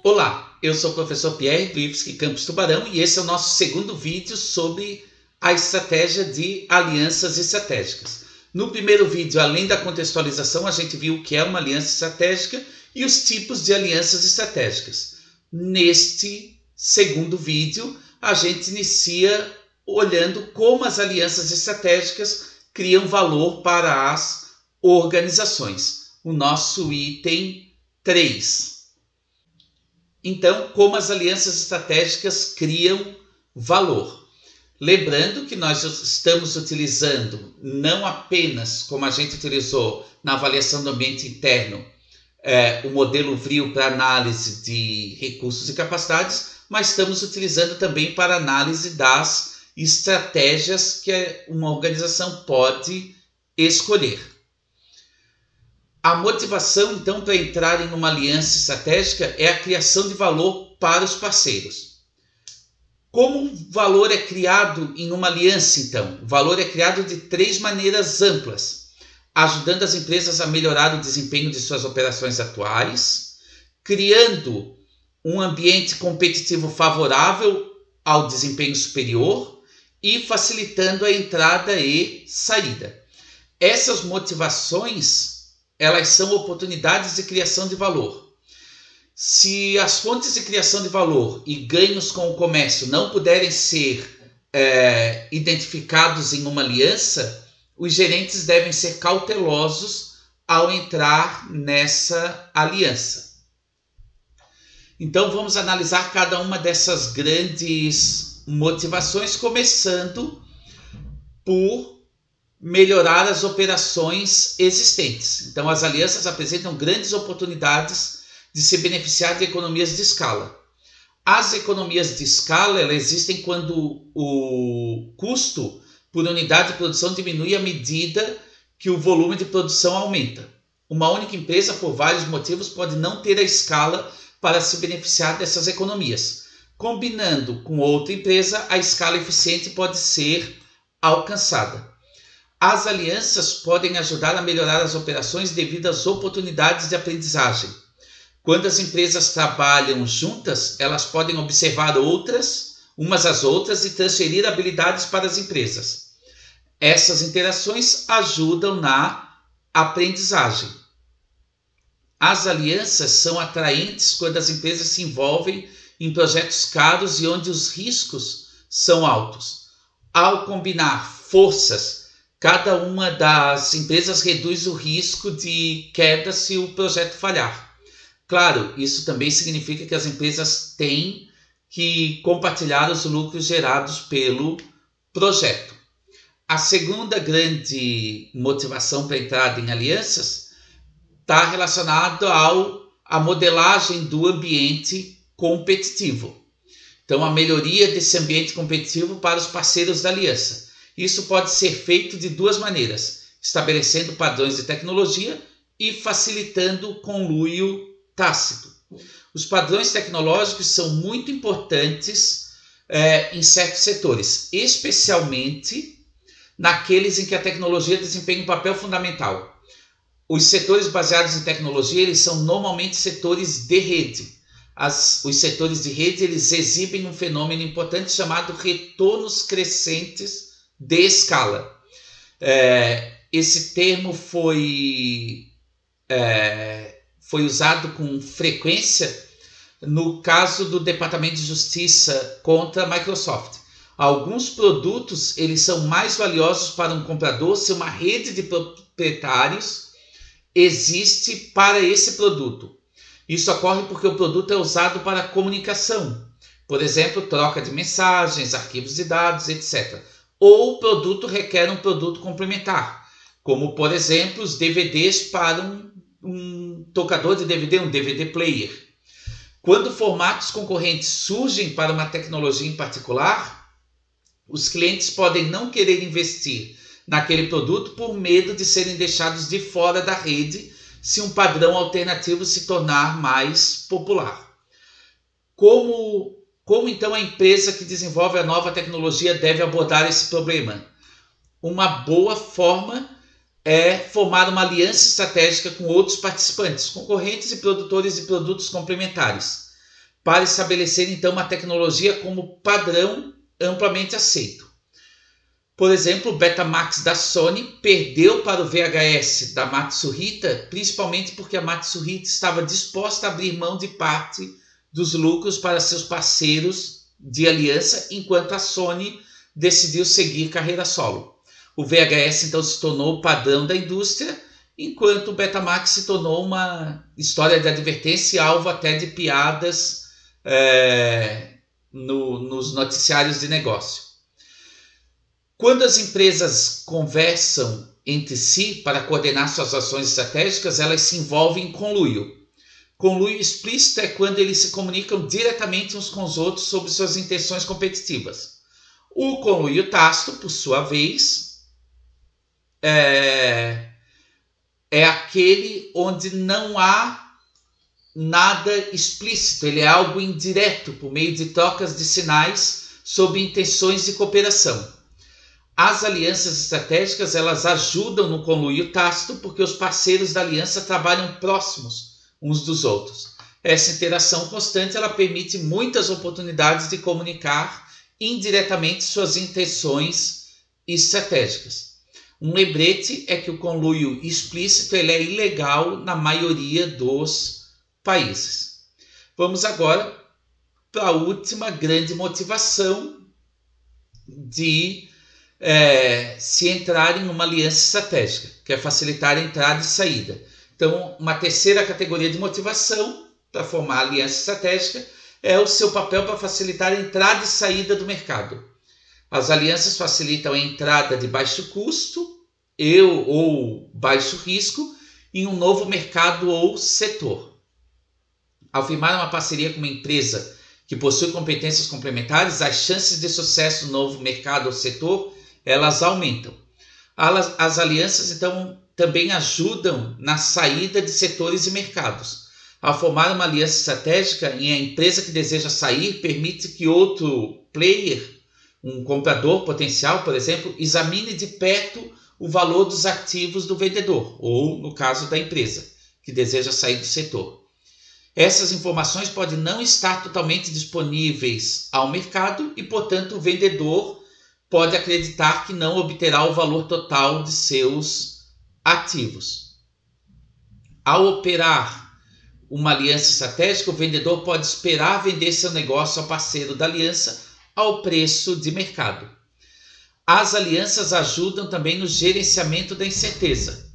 Olá, eu sou o professor Pierre do IFSC Campus Tubarão e esse é o nosso segundo vídeo sobre a estratégia de alianças estratégicas. No primeiro vídeo, além da contextualização, a gente viu o que é uma aliança estratégica e os tipos de alianças estratégicas. Neste segundo vídeo, a gente inicia olhando como as alianças estratégicas criam valor para as organizações. O nosso item 3. Então, como as alianças estratégicas criam valor. Lembrando que nós estamos utilizando não apenas, como a gente utilizou na avaliação do ambiente interno, o modelo VRIO para análise de recursos e capacidades, mas estamos utilizando também para análise das estratégias que uma organização pode escolher. A motivação, então, para entrar em uma aliança estratégica é a criação de valor para os parceiros. Como o valor é criado em uma aliança, então? O valor é criado de 3 maneiras amplas, ajudando as empresas a melhorar o desempenho de suas operações atuais, criando um ambiente competitivo favorável ao desempenho superior e facilitando a entrada e saída. Essas motivações elas são oportunidades de criação de valor. Se as fontes de criação de valor e ganhos com o comércio não puderem ser identificados em uma aliança, os gerentes devem ser cautelosos ao entrar nessa aliança. Então vamos analisar cada uma dessas grandes motivações, começando por melhorar as operações existentes. Então, as alianças apresentam grandes oportunidades de se beneficiar de economias de escala. As economias de escala elas existem quando o custo por unidade de produção diminui à medida que o volume de produção aumenta. Uma única empresa, por vários motivos, pode não ter a escala para se beneficiar dessas economias. Combinando com outra empresa, a escala eficiente pode ser alcançada. As alianças podem ajudar a melhorar as operações devido às oportunidades de aprendizagem. Quando as empresas trabalham juntas, elas podem observar umas às outras e transferir habilidades para as empresas. Essas interações ajudam na aprendizagem. As alianças são atraentes quando as empresas se envolvem em projetos caros e onde os riscos são altos. Ao combinar forças, cada uma das empresas reduz o risco de queda se o projeto falhar. Claro, isso também significa que as empresas têm que compartilhar os lucros gerados pelo projeto. A segunda grande motivação para a entrada em alianças está relacionada à modelagem do ambiente competitivo. Então, a melhoria desse ambiente competitivo para os parceiros da aliança. Isso pode ser feito de 2 maneiras, estabelecendo padrões de tecnologia e facilitando o conluio tácito. Os padrões tecnológicos são muito importantes em certos setores, especialmente naqueles em que a tecnologia desempenha um papel fundamental. Os setores baseados em tecnologia eles são normalmente setores de rede. Os setores de rede eles exibem um fenômeno importante chamado retornos crescentes de escala. Esse termo foi usado com frequência no caso do Departamento de Justiça contra a Microsoft. Alguns produtos eles são mais valiosos para um comprador se uma rede de proprietários existe para esse produto. Isso ocorre porque o produto é usado para comunicação, por exemplo, troca de mensagens, arquivos de dados, etc. Ou o produto requer um produto complementar, como, por exemplo, os DVDs para um tocador de DVD, um DVD player. Quando formatos concorrentes surgem para uma tecnologia em particular, os clientes podem não querer investir naquele produto por medo de serem deixados de fora da rede se um padrão alternativo se tornar mais popular. Como então a empresa que desenvolve a nova tecnologia deve abordar esse problema? Uma boa forma é formar uma aliança estratégica com outros participantes, concorrentes e produtores de produtos complementares. para estabelecer então uma tecnologia como padrão amplamente aceito. Por exemplo, o Betamax da Sony perdeu para o VHS da Matsuhita, principalmente porque a Matsuhita estava disposta a abrir mão de parte dos lucros para seus parceiros de aliança, enquanto a Sony decidiu seguir carreira solo. O VHS então se tornou o padrão da indústria, enquanto o Betamax se tornou uma história de advertência e alvo até de piadas nos noticiários de negócio. Quando as empresas conversam entre si para coordenar suas ações estratégicas, elas se envolvem em conluio. Conluio explícito é quando eles se comunicam diretamente uns com os outros sobre suas intenções competitivas. O conluio tácito, por sua vez, é aquele onde não há nada explícito, ele é algo indireto, por meio de trocas de sinais sobre intenções de cooperação. As alianças estratégicas, elas ajudam no conluio tácito porque os parceiros da aliança trabalham próximos uns dos outros. Essa interação constante, ela permite muitas oportunidades de comunicar indiretamente suas intenções estratégicas. Um lembrete é que o conluio explícito ele é ilegal na maioria dos países. Vamos agora para a última grande motivação de se entrar em uma aliança estratégica, que é facilitar a entrada e saída. Então, uma terceira categoria de motivação para formar a aliança estratégica é o seu papel para facilitar a entrada e saída do mercado. As alianças facilitam a entrada de baixo custo ou baixo risco em um novo mercado ou setor. Ao firmar uma parceria com uma empresa que possui competências complementares, as chances de sucesso no novo mercado ou setor elas aumentam. As alianças, então, também ajudam na saída de setores e mercados. Ao formar uma aliança estratégica, em a empresa que deseja sair permite que outro player, um comprador potencial, por exemplo, examine de perto o valor dos ativos do vendedor, ou, no caso da empresa, que deseja sair do setor. Essas informações podem não estar totalmente disponíveis ao mercado e, portanto, o vendedor pode acreditar que não obterá o valor total de seus ativos. Ao operar uma aliança estratégica, o vendedor pode esperar vender seu negócio ao parceiro da aliança ao preço de mercado. As alianças ajudam também no gerenciamento da incerteza.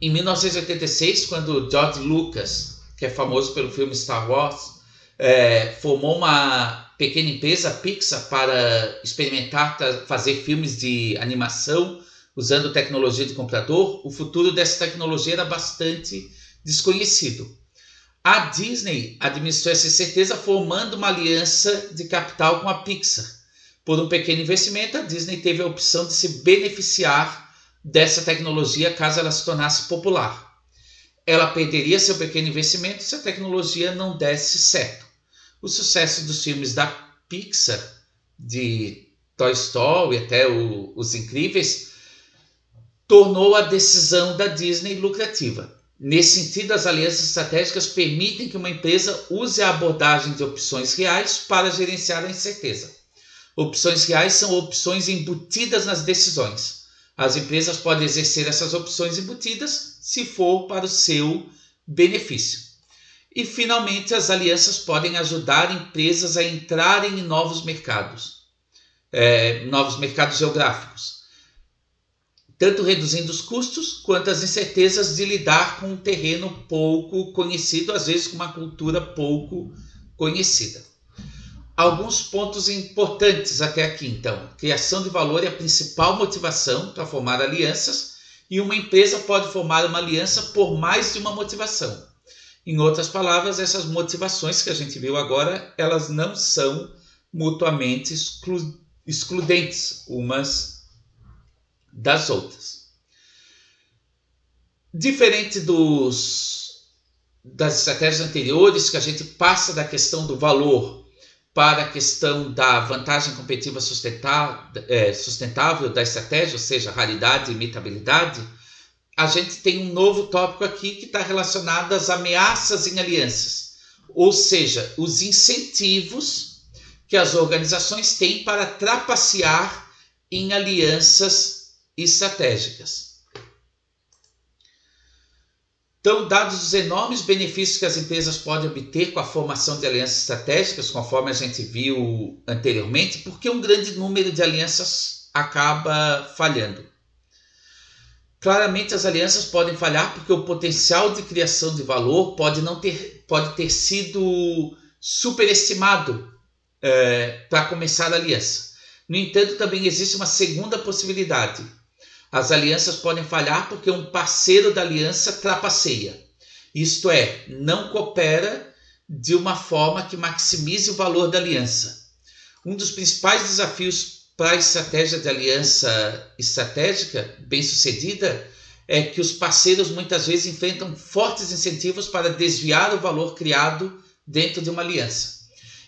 Em 1986, quando George Lucas, que é famoso pelo filme Star Wars, formou uma pequena empresa, a Pixar, para experimentar fazer filmes de animação usando tecnologia de computador, o futuro dessa tecnologia era bastante desconhecido. A Disney administrou essa incerteza formando uma aliança de capital com a Pixar. Por um pequeno investimento, a Disney teve a opção de se beneficiar dessa tecnologia caso ela se tornasse popular. Ela perderia seu pequeno investimento se a tecnologia não desse certo. O sucesso dos filmes da Pixar, de Toy Story até Os Incríveis, tornou a decisão da Disney lucrativa. Nesse sentido, as alianças estratégicas permitem que uma empresa use a abordagem de opções reais para gerenciar a incerteza. Opções reais são opções embutidas nas decisões. As empresas podem exercer essas opções embutidas se for para o seu benefício. E, finalmente, as alianças podem ajudar empresas a entrarem em novos mercados geográficos, tanto reduzindo os custos quanto as incertezas de lidar com um terreno pouco conhecido, às vezes com uma cultura pouco conhecida. Alguns pontos importantes até aqui, então. Criação de valor é a principal motivação para formar alianças, e uma empresa pode formar uma aliança por mais de uma motivação. Em outras palavras, essas motivações que a gente viu agora, elas não são mutuamente excludentes umas das outras. Diferente das estratégias anteriores, que a gente passa da questão do valor para a questão da vantagem competitiva sustentável da estratégia, ou seja, raridade e imitabilidade, a gente tem um novo tópico aqui que está relacionado às ameaças em alianças, ou seja, os incentivos que as organizações têm para trapacear em alianças estratégicas. Então, dados os enormes benefícios que as empresas podem obter com a formação de alianças estratégicas, conforme a gente viu anteriormente, por que um grande número de alianças acaba falhando? Claramente, as alianças podem falhar porque o potencial de criação de valor pode ter sido superestimado para começar a aliança. No entanto, também existe uma segunda possibilidade. As alianças podem falhar porque um parceiro da aliança trapaceia. Isto é, não coopera de uma forma que maximize o valor da aliança. Um dos principais desafios para a estratégia de aliança estratégica bem-sucedida é que os parceiros muitas vezes enfrentam fortes incentivos para desviar o valor criado dentro de uma aliança.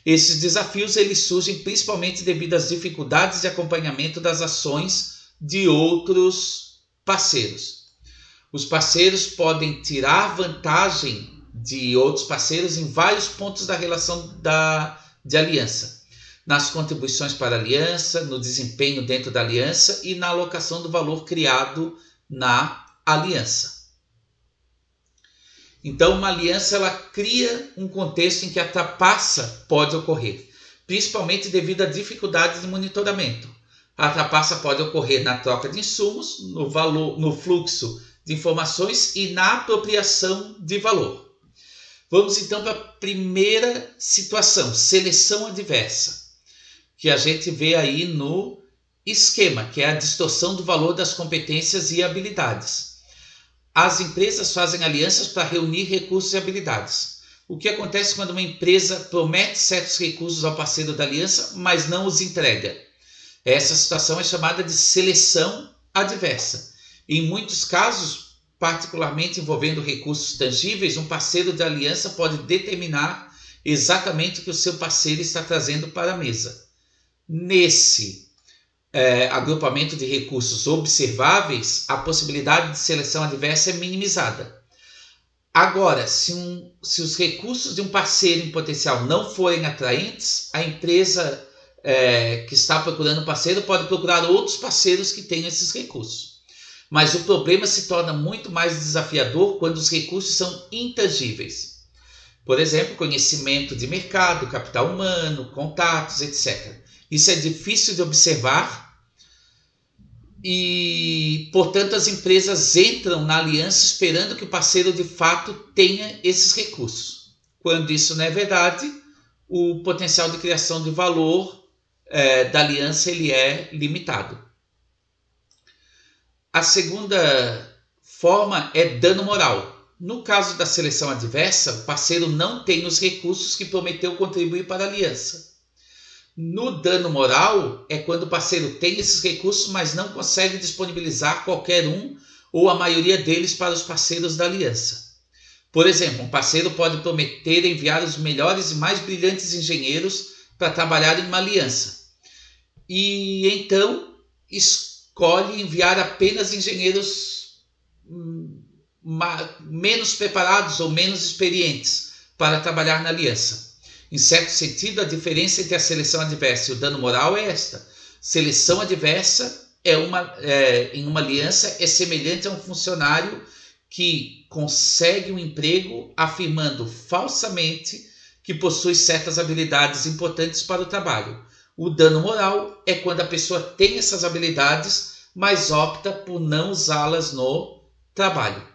Esses desafios eles surgem principalmente devido às dificuldades de acompanhamento das ações de outros parceiros. Os parceiros podem tirar vantagem de outros parceiros em vários pontos da relação de aliança. Nas contribuições para a aliança, no desempenho dentro da aliança e na alocação do valor criado na aliança. Então, uma aliança ela cria um contexto em que a trapaça pode ocorrer, principalmente devido à dificuldade de monitoramento. A trapaça pode ocorrer na troca de insumos, no fluxo de informações e na apropriação de valor. Vamos então para a primeira situação, seleção adversa, que a gente vê aí no esquema, que é a distorção do valor das competências e habilidades. As empresas fazem alianças para reunir recursos e habilidades. O que acontece quando uma empresa promete certos recursos ao parceiro da aliança, mas não os entrega? Essa situação é chamada de seleção adversa. Em muitos casos, particularmente envolvendo recursos tangíveis, um parceiro de aliança pode determinar exatamente o que o seu parceiro está trazendo para a mesa. Nesse agrupamento de recursos observáveis, a possibilidade de seleção adversa é minimizada. Agora, se os recursos de um parceiro em potencial não forem atraentes, a empresa que está procurando parceiro pode procurar outros parceiros que tenham esses recursos. Mas o problema se torna muito mais desafiador quando os recursos são intangíveis. Por exemplo, conhecimento de mercado, capital humano, contatos, etc. Isso é difícil de observar e, portanto, as empresas entram na aliança esperando que o parceiro de fato tenha esses recursos. Quando isso não é verdade, o potencial de criação de valor da aliança ele é limitado. A segunda forma é dano moral. No caso da seleção adversa, o parceiro não tem os recursos que prometeu contribuir para a aliança. No dano moral, é quando o parceiro tem esses recursos, mas não consegue disponibilizar qualquer um ou a maioria deles para os parceiros da aliança. Por exemplo, um parceiro pode prometer enviar os melhores e mais brilhantes engenheiros para trabalhar em uma aliança. E então escolhe enviar apenas engenheiros menos preparados ou menos experientes para trabalhar na aliança. Em certo sentido, a diferença entre a seleção adversa e o dano moral é esta. Seleção adversa em uma aliança é semelhante a um funcionário que consegue um emprego afirmando falsamente que possui certas habilidades importantes para o trabalho. O dano moral é quando a pessoa tem essas habilidades, mas opta por não usá-las no trabalho.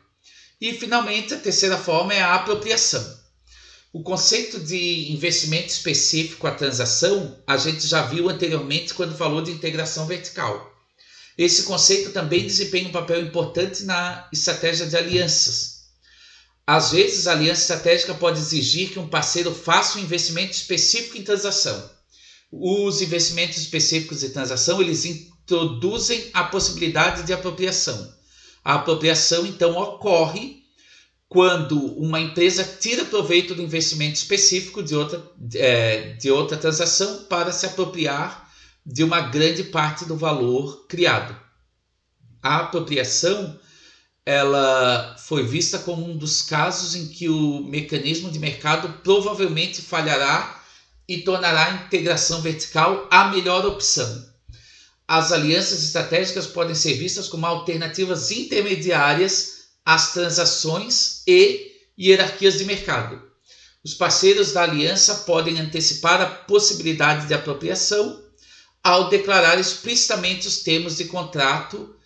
E, finalmente, a terceira forma é a apropriação. O conceito de investimento específico à transação, a gente já viu anteriormente quando falou de integração vertical. Esse conceito também desempenha um papel importante na estratégia de alianças. Às vezes, a aliança estratégica pode exigir que um parceiro faça um investimento específico em transação. Os investimentos específicos de transação, eles introduzem a possibilidade de apropriação. A apropriação, então, ocorre quando uma empresa tira proveito do investimento específico de outra transação para se apropriar de uma grande parte do valor criado. A apropriação ela foi vista como um dos casos em que o mecanismo de mercado provavelmente falhará e tornará a integração vertical a melhor opção. As alianças estratégicas podem ser vistas como alternativas intermediárias às transações e hierarquias de mercado. Os parceiros da aliança podem antecipar a possibilidade de apropriação ao declarar explicitamente os termos de contrato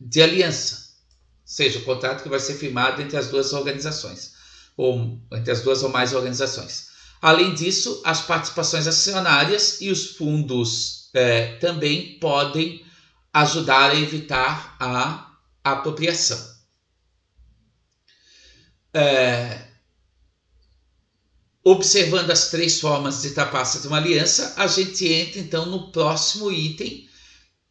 de aliança, ou seja, o contrato que vai ser firmado entre as duas organizações, ou entre as duas ou mais organizações. Além disso, as participações acionárias e os fundos também podem ajudar a evitar a apropriação. Observando as três formas de trapaça de uma aliança, a gente entra então no próximo item,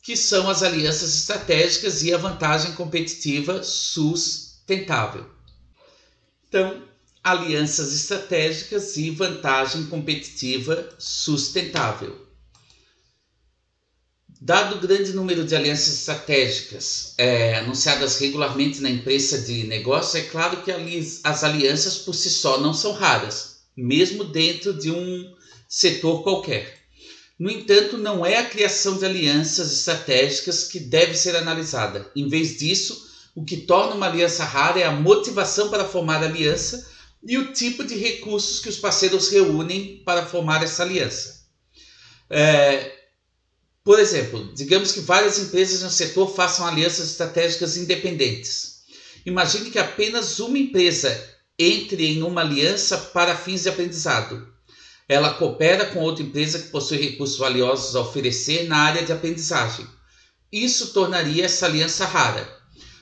que são as alianças estratégicas e a vantagem competitiva sustentável. Então, alianças estratégicas e vantagem competitiva sustentável. Dado o grande número de alianças estratégicas anunciadas regularmente na imprensa de negócio, é claro que as alianças por si só não são raras, mesmo dentro de um setor qualquer. No entanto, não é a criação de alianças estratégicas que deve ser analisada. Em vez disso, o que torna uma aliança rara é a motivação para formar a aliança e o tipo de recursos que os parceiros reúnem para formar essa aliança. Por exemplo, digamos que várias empresas no setor façam alianças estratégicas independentes. Imagine que apenas uma empresa entre em uma aliança para fins de aprendizado. Ela coopera com outra empresa que possui recursos valiosos a oferecer na área de aprendizagem. Isso tornaria essa aliança rara.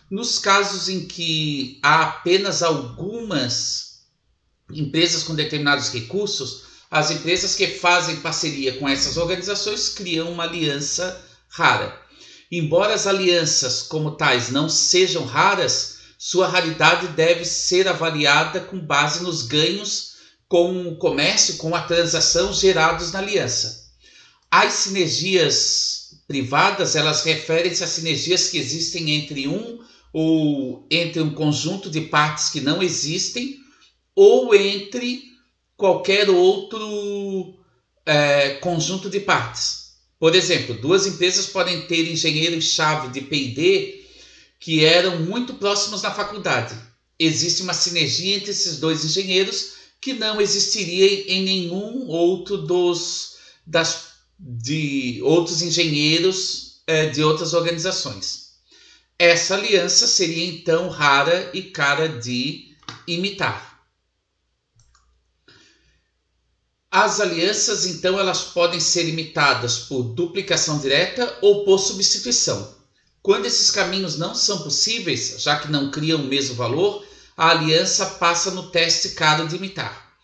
Nos casos em que há apenas algumas empresas com determinados recursos, as empresas que fazem parceria com essas organizações criam uma aliança rara. Embora as alianças como tais não sejam raras, sua raridade deve ser avaliada com base nos ganhos com o comércio, com a transação gerados na aliança. As sinergias privadas, elas referem-se a sinergias que existem entre um conjunto de partes que não existem ou entre qualquer outro conjunto de partes. Por exemplo, duas empresas podem ter engenheiros-chave de P&D que eram muito próximos na faculdade. Existe uma sinergia entre esses dois engenheiros que não existiria em nenhum outro outros engenheiros de outras organizações. Essa aliança seria então rara e cara de imitar. As alianças, então, elas podem ser imitadas por duplicação direta ou por substituição. Quando esses caminhos não são possíveis, já que não criam o mesmo valor, a aliança passa no teste caro de imitar.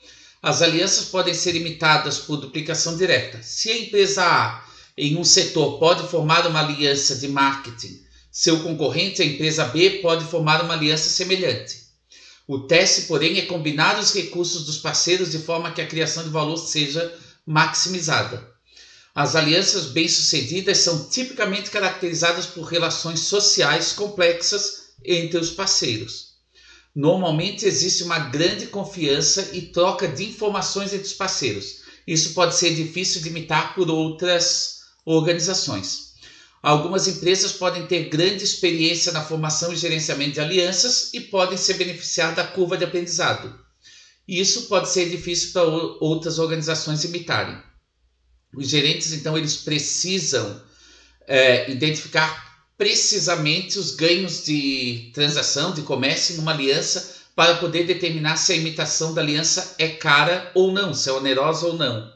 As alianças podem ser imitadas por duplicação direta. Se a empresa A, em um setor, pode formar uma aliança de marketing, seu concorrente, a empresa B, pode formar uma aliança semelhante. O teste, porém, é combinar os recursos dos parceiros de forma que a criação de valor seja maximizada. As alianças bem-sucedidas são tipicamente caracterizadas por relações sociais complexas entre os parceiros. Normalmente existe uma grande confiança e troca de informações entre os parceiros. Isso pode ser difícil de imitar por outras organizações. Algumas empresas podem ter grande experiência na formação e gerenciamento de alianças e podem se beneficiar da curva de aprendizado. Isso pode ser difícil para outras organizações imitarem. Os gerentes, então, eles precisam identificar precisamente os ganhos de transação, de comércio numa aliança para poder determinar se a imitação da aliança é cara ou não, se é onerosa ou não.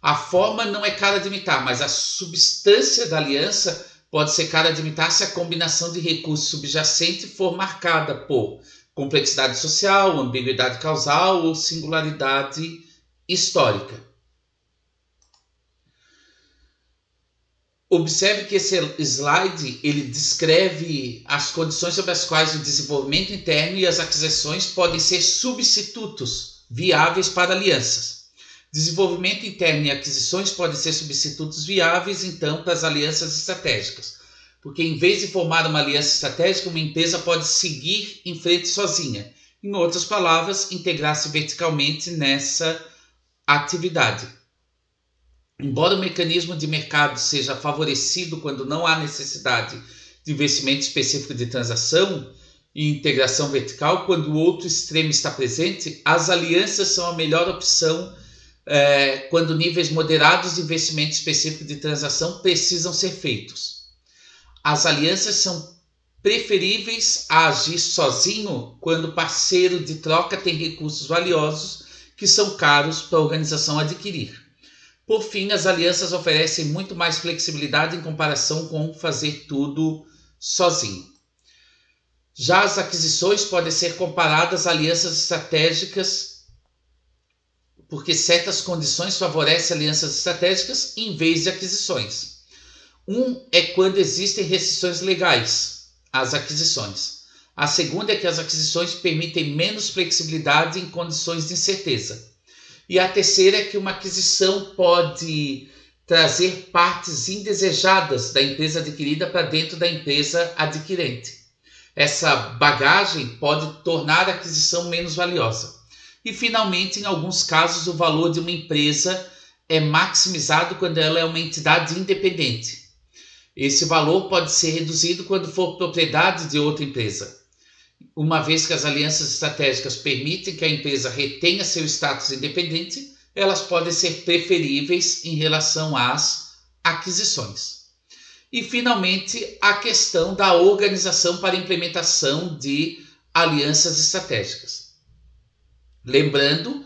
A forma não é cara de imitar, mas a substância da aliança pode ser cara de imitar se a combinação de recursos subjacente for marcada por complexidade social, ambiguidade causal ou singularidade histórica. Observe que esse slide ele descreve as condições sobre as quais o desenvolvimento interno e as aquisições podem ser substitutos viáveis para alianças. Desenvolvimento interno e aquisições podem ser substitutos viáveis, então, para as alianças estratégicas. porque em vez de formar uma aliança estratégica, uma empresa pode seguir em frente sozinha. Em outras palavras, integrar-se verticalmente nessa atividade. Embora o mecanismo de mercado seja favorecido quando não há necessidade de investimento específico de transação e integração vertical, quando o outro extremo está presente, as alianças são a melhor opção quando níveis moderados de investimento específico de transação precisam ser feitos. As alianças são preferíveis a agir sozinho quando o parceiro de troca tem recursos valiosos que são caros para a organização adquirir. Por fim, as alianças oferecem muito mais flexibilidade em comparação com fazer tudo sozinho. Já as aquisições podem ser comparadas a alianças estratégicas, porque certas condições favorecem alianças estratégicas em vez de aquisições. Um é quando existem restrições legais às aquisições. A segunda é que as aquisições permitem menos flexibilidade em condições de incerteza. E a terceira é que uma aquisição pode trazer partes indesejadas da empresa adquirida para dentro da empresa adquirente. Essa bagagem pode tornar a aquisição menos valiosa. E, finalmente, em alguns casos, o valor de uma empresa é maximizado quando ela é uma entidade independente. Esse valor pode ser reduzido quando for propriedade de outra empresa. Uma vez que as alianças estratégicas permitem que a empresa retenha seu status independente, elas podem ser preferíveis em relação às aquisições. E, finalmente, a questão da organização para implementação de alianças estratégicas. Lembrando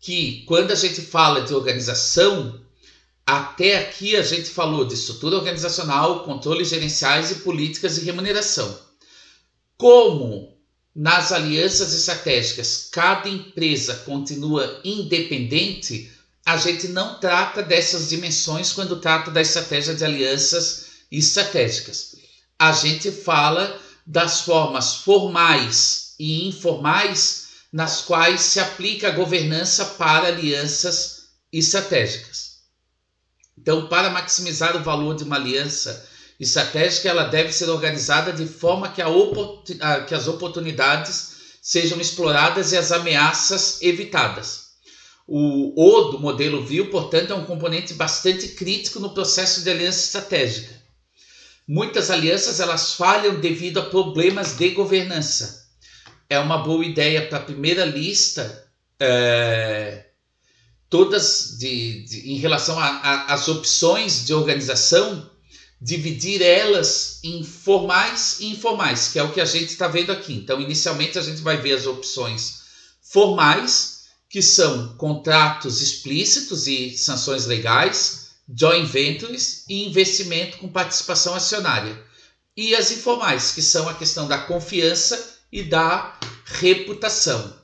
que quando a gente fala de organização, até aqui a gente falou de estrutura organizacional, controles gerenciais e políticas de remuneração. Como nas alianças estratégicas cada empresa continua independente, a gente não trata dessas dimensões quando trata da estratégia de alianças estratégicas. A gente fala das formas formais e informais nas quais se aplica a governança para alianças estratégicas. Então, para maximizar o valor de uma aliança estratégica, ela deve ser organizada de forma que as oportunidades sejam exploradas e as ameaças evitadas. O O do modelo VIL, portanto, é um componente bastante crítico no processo de aliança estratégica. Muitas alianças elas falham devido a problemas de governança. É uma boa ideia para a primeira lista, todas em relação às opções de organização, dividir elas em formais e informais, que é o que a gente está vendo aqui. Então, inicialmente, a gente vai ver as opções formais, que são contratos explícitos e sanções legais, joint ventures e investimento com participação acionária. E as informais, que são a questão da confiança e da reputação.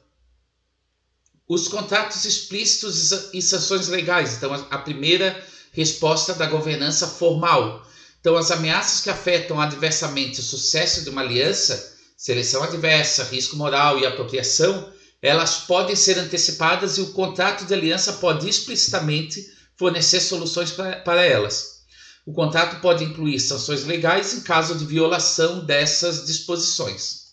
Os contratos explícitos e sanções legais. Então, a primeira resposta da governança formal. Então, as ameaças que afetam adversamente o sucesso de uma aliança, seleção adversa, risco moral e apropriação, elas podem ser antecipadas e o contrato de aliança pode explicitamente fornecer soluções para elas. O contrato pode incluir sanções legais em caso de violação dessas disposições.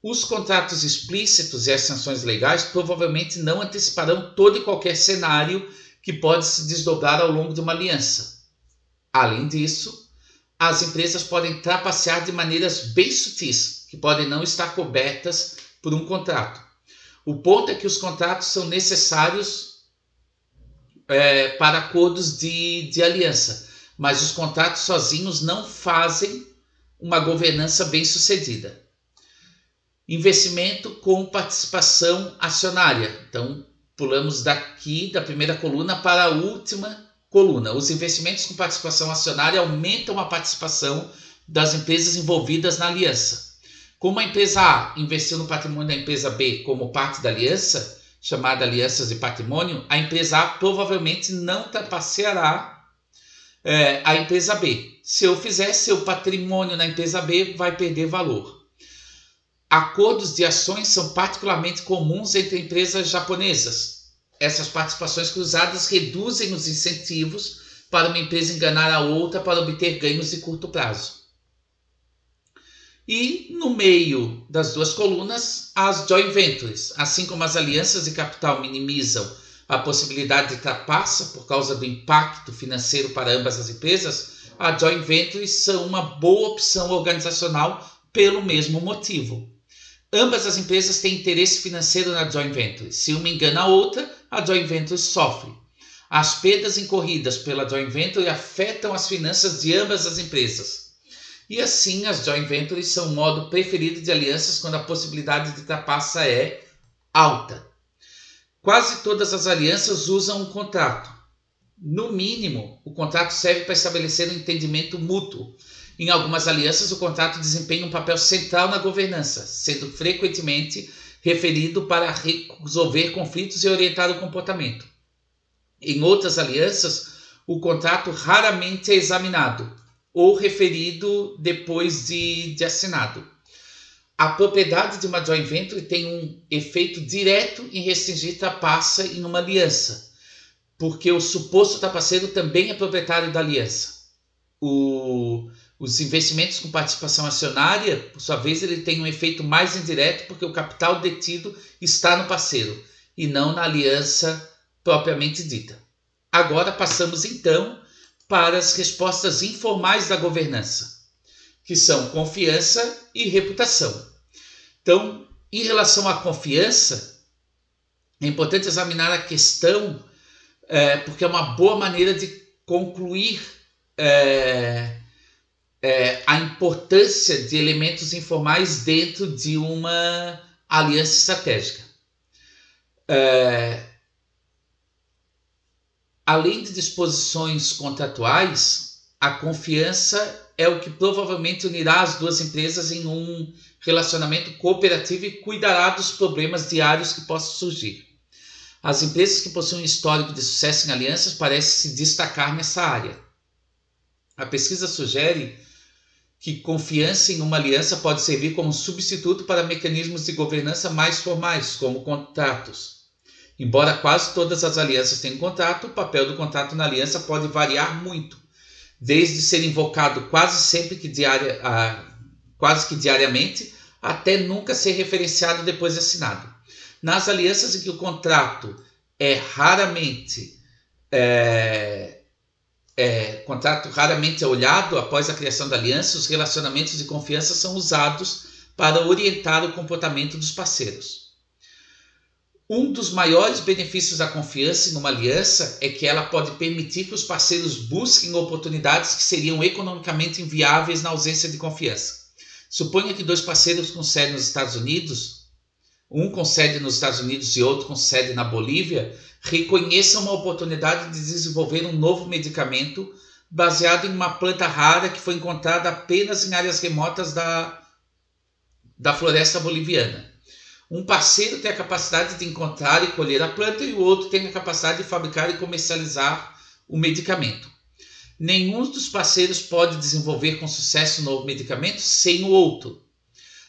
Os contratos explícitos e as sanções legais provavelmente não anteciparão todo e qualquer cenário que pode se desdobrar ao longo de uma aliança. Além disso, as empresas podem trapacear de maneiras bem sutis, que podem não estar cobertas por um contrato. O ponto é que os contratos são necessários para acordos de aliança, mas os contratos sozinhos não fazem uma governança bem-sucedida. Investimento com participação acionária. Então, pulamos daqui da primeira coluna para a última coluna. Os investimentos com participação acionária aumentam a participação das empresas envolvidas na aliança. Como a empresa A investiu no patrimônio da empresa B como parte da aliança, chamada alianças de patrimônio, a empresa A provavelmente não trapaceará a empresa B. Se eu fizer, seu patrimônio na empresa B vai perder valor. Acordos de ações são particularmente comuns entre empresas japonesas. Essas participações cruzadas reduzem os incentivos para uma empresa enganar a outra para obter ganhos de curto prazo. E no meio das duas colunas, as joint ventures. Assim como as alianças de capital minimizam a possibilidade de trapaça por causa do impacto financeiro para ambas as empresas, as joint ventures são uma boa opção organizacional pelo mesmo motivo. Ambas as empresas têm interesse financeiro na joint venture. Se uma engana a outra, a joint venture sofre. As perdas incorridas pela joint venture afetam as finanças de ambas as empresas. E assim, as joint ventures são o modo preferido de alianças quando a possibilidade de trapaça é alta. Quase todas as alianças usam um contrato. No mínimo, o contrato serve para estabelecer um entendimento mútuo. Em algumas alianças, o contrato desempenha um papel central na governança, sendo frequentemente referido para resolver conflitos e orientar o comportamento. Em outras alianças, o contrato raramente é examinado ou referido depois de assinado. A propriedade de uma joint venture tem um efeito direto em restringir trapaça em uma aliança, porque o suposto trapaceiro também é proprietário da aliança. Os investimentos com participação acionária, por sua vez, ele tem um efeito mais indireto porque o capital detido está no parceiro e não na aliança propriamente dita. Agora passamos então para as respostas informais da governança, que são confiança e reputação. Então, em relação à confiança, é importante examinar a questão porque é uma boa maneira de concluir a importância de elementos informais dentro de uma aliança estratégica. Além de disposições contratuais, a confiança é o que provavelmente unirá as duas empresas em um relacionamento cooperativo e cuidará dos problemas diários que possam surgir. As empresas que possuem um histórico de sucesso em alianças parecem se destacar nessa área. A pesquisa sugere que confiança em uma aliança pode servir como substituto para mecanismos de governança mais formais, como contratos. Embora quase todas as alianças tenham contrato, o papel do contrato na aliança pode variar muito, desde ser invocado quase que diariamente, até nunca ser referenciado depois de assinado. Nas alianças em que o contrato raramente é olhado após a criação da aliança, os relacionamentos de confiança são usados para orientar o comportamento dos parceiros. Um dos maiores benefícios da confiança em uma aliança é que ela pode permitir que os parceiros busquem oportunidades que seriam economicamente inviáveis na ausência de confiança. Suponha que dois parceiros com sede nos Estados Unidos, um com sede nos Estados Unidos e outro com sede na Bolívia, reconheçam uma oportunidade de desenvolver um novo medicamento baseado em uma planta rara que foi encontrada apenas em áreas remotas da floresta boliviana. Um parceiro tem a capacidade de encontrar e colher a planta e o outro tem a capacidade de fabricar e comercializar o medicamento. Nenhum dos parceiros pode desenvolver com sucesso um novo medicamento sem o outro.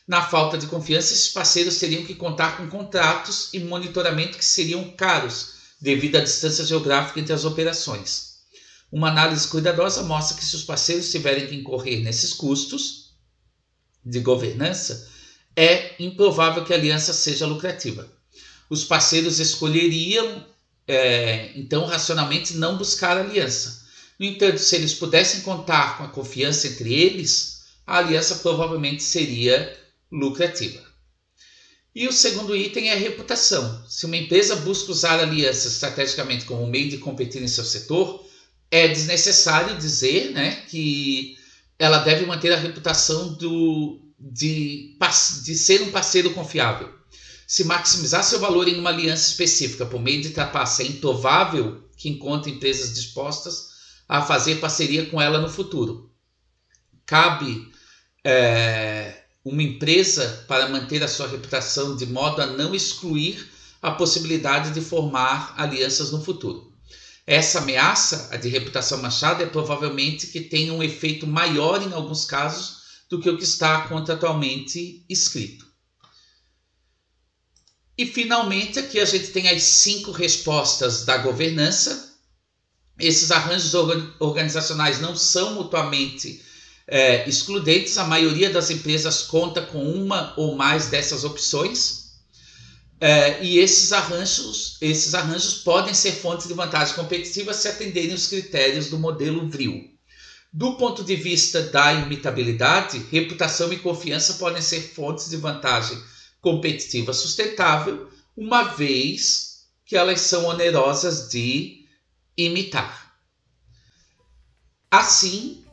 Na falta de confiança, esses parceiros teriam que contar com contratos e monitoramento que seriam caros devido à distância geográfica entre as operações. Uma análise cuidadosa mostra que se os parceiros tiverem que incorrer nesses custos de governança, é improvável que a aliança seja lucrativa. Os parceiros escolheriam, então, racionalmente não buscar aliança. No entanto, se eles pudessem contar com a confiança entre eles, a aliança provavelmente seria lucrativa. E o segundo item é a reputação. Se uma empresa busca usar a aliança estrategicamente como meio de competir em seu setor, é desnecessário dizer, que ela deve manter a reputação de ser um parceiro confiável. Se maximizar seu valor em uma aliança específica por meio de trapaça, é improvável que encontre empresas dispostas a fazer parceria com ela no futuro. Cabe uma empresa para manter a sua reputação de modo a não excluir a possibilidade de formar alianças no futuro. Essa ameaça, a de reputação manchada, é provavelmente que tenha um efeito maior em alguns casos do que o que está contratualmente escrito. E finalmente aqui a gente tem as 5 respostas da governança. Esses arranjos organizacionais não são mutuamente excludentes. A maioria das empresas conta com uma ou mais dessas opções. E esses arranjos podem ser fontes de vantagem competitiva se atenderem os critérios do modelo VRIO. Do ponto de vista da imitabilidade, reputação e confiança podem ser fontes de vantagem competitiva sustentável, uma vez que elas são onerosas de imitar. Assim,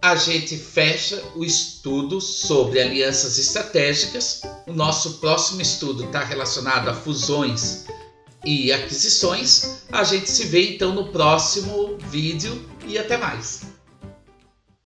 a gente fecha o estudo sobre alianças estratégicas. O nosso próximo estudo está relacionado a fusões e aquisições. A gente se vê então no próximo vídeo e até mais.